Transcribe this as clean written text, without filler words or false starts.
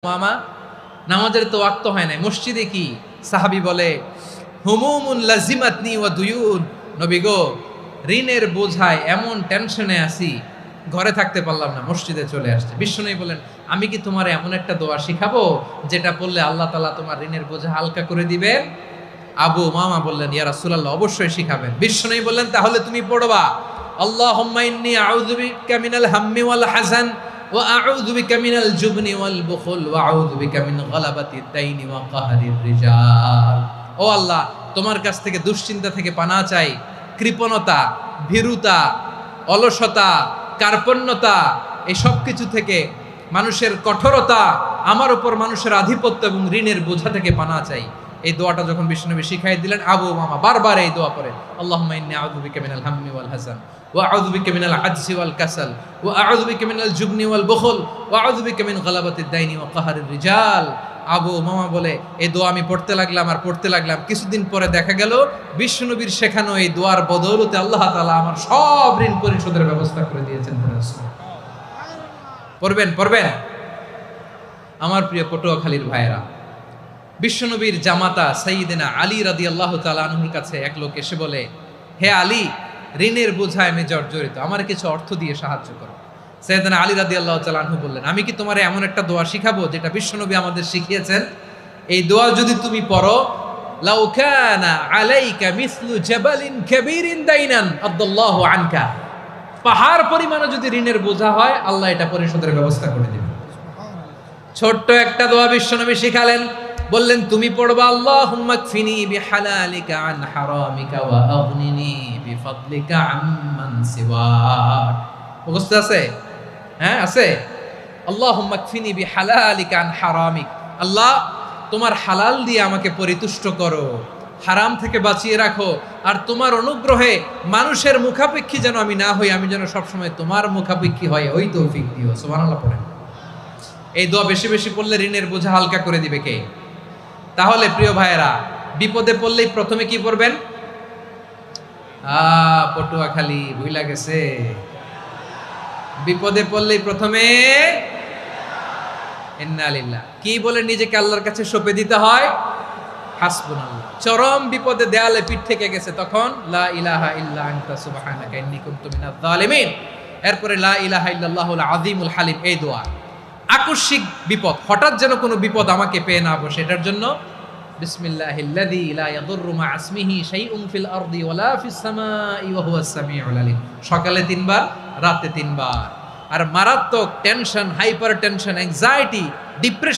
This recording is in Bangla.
মামা নামাজের তো ওয়াক্ত হয় না, মসজিদে কি? সাহাবী বলে হুমুমুন লাজিমাতনি ওয়া দুয়ুন, নবী গো ঋণের বোঝায় এমন টেনশনে আছি, ঘরে থাকতে পারলাম না, মসজিদে চলে আসছে। বিশ্বনবী বলেন আমি কি তোমার এমন একটা দোয়া শিখাবো যেটা পড়লে আল্লাহ তাআলা তোমার ঋণের বোঝা হালকা করে দিবেন? আবু মামা বললেন ইয়া রাসূলুল্লাহ, অবশ্যই শিখাবেন। বিশ্বনবী বললেন তাহলে তুমি পড়বা আল্লাহুম্মা ইন্নী আউযু বিকা মিনাল হাম্মি ওয়াল হাযান ওয়া আউযু বিকা মিনাল জুবনি ওয়াল বুখল ওয়া আউযু বিকা মিন গালাবাতিদ দাইনি ওয়া কাহরির রিজাল। ও আল্লাহ, তোমার কাছ থেকে দুশ্চিন্তা থেকে পানা চাই, কৃপণতা, ভীরুতা, অলসতা, কার্পণ্যতা, এই সব কিছু থেকে, মানুষের কঠোরতা, আমার উপর মানুষের আধিপত্য এবং ঋণের বোঝা থেকে পানা চাই। এই দোয়াটা যখন বিশ্বনবী শিখাই দিলেন, আবু মামা বারবার এই দোয়া পড়েন, আল্লাহুম্মা ইন্নী আউযু বিকা মিনাল হাম্মি ওয়াল হাযান ওয়া আউযু বিকা মিনাল আজজি ওয়াল কাসাল ওয়া আউযু বিকা মিনাল জুবনি ওয়াল বুখল ওয়া আউযু বিকা মিন গালাবাতিদ দাইনি ওয়া কাহরির রিজাল। আবু মামা বলে এই দোয়া আমি পড়তে লাগলাম। কিছুদিন পরে দেখা গেল বিশ্বনবীর শেখানো এই দোয়ার বদৌলতে আল্লাহ তাআলা আমার সব ঋণ পরিশোধের ব্যবস্থা করে দিয়েছেন। পড়বেন। আমার প্রিয় পটুয়াখালীর ভাইয়েরা, বিশ্বনবীর জামাতা সাইয়্যিদিনা আলী রাদিয়াল্লাহু তাআলা আনহুর কাছে এক লোক এসে বলে, হে আলী, ঋণের বোঝায় আমি জর্জরিত, আমার কিছু অর্থ দিয়ে সাহায্য করো। সাইয়্যিদিনা আলী রাদিয়াল্লাহু তাআলা আনহু বললেন, আমি কি তোমার এমন একটা দোয়া শিখাবো যেটা বিশ্বনবী আমাদের শিখিয়েছেন? এই দোয়া যদি তুমি পড়ো, লাউ কানা আলাইকা মিসলু জাবালিন কাবীরিন দাইনান আদাল্লাহু আনকা, পাহাড় পরিমাণে যদি ঋণের বোঝা হয়, আল্লাহ এটা পরিশোধের ব্যবস্থা করে দিবেন। ছোট্ট একটা দোয়া বিশ্বনবী শিখালেন, বললেন তুমি পড়বা আল্লাহুম্মা কফিনি বিহালালিকা আন হারামিকা ওয়া আগনিনি বিফাদলিকা আম্মান সিওয়াক। মুখস্থ আছে? হ্যাঁ আছে। আল্লাহুম্মা কফিনি বিহালালিকা আন হারামিক, আল্লাহ তোমার হালাল দিয়ে আমাকে পরিতুষ্ট করো, হারাম থেকে বাঁচিয়ে রাখো, আর তোমার অনুগ্রহে মানুষের মুখাপেক্ষী যেন আমি না হই, আমি যেন সবসময় তোমার মুখাপেক্ষী হয়, ওই তৌফিক দিও। সুবহানাল্লাহ পড়েন। এই দোয়া বেশি বেশি পড়লে ঋণের বোঝা হালকা করে দিবে কে? তাহলে প্রিয় ভাইয়েরা, বিপদে পড়লেই প্রথমে কি পড়বেন? পটুয়াখালী ভুইলা গেছে। বিপদে পড়লেই প্রথমে ইন্না লিল্লাহ কি বলে নিজেকে আল্লাহর কাছে সঁপে দিতে হয়? হাসবুনাল্লাহ। চরম বিপদে দেয়ালে পিঠ থেকে গেছে, তখন লা ইলাহা ইল্লা আনতা সুবহানাকা ইন্নী কুনতু মিনাজ জালিমিন। এরপরে লা ইলাহা ইল্লাল্লাহুল আযীমুল হালিম, এই দোয়া। আকস্মিক বিপদ, হঠাৎ যেন কোনো বিপদ আমাকে পেয়ে না বসে, এটার জন্য বিসমিল্লাহিল্লাযী লা ইয়াদুররু মা ইসমিহি শাইউন ফিল আরদি ওয়ালা ফিস সামাই ওয়া হুয়াস সামিউল আলিম। সকালে 3 বার, রাতে 3 বার। আর মারাত্মক tension, hyper tension, anxiety, depression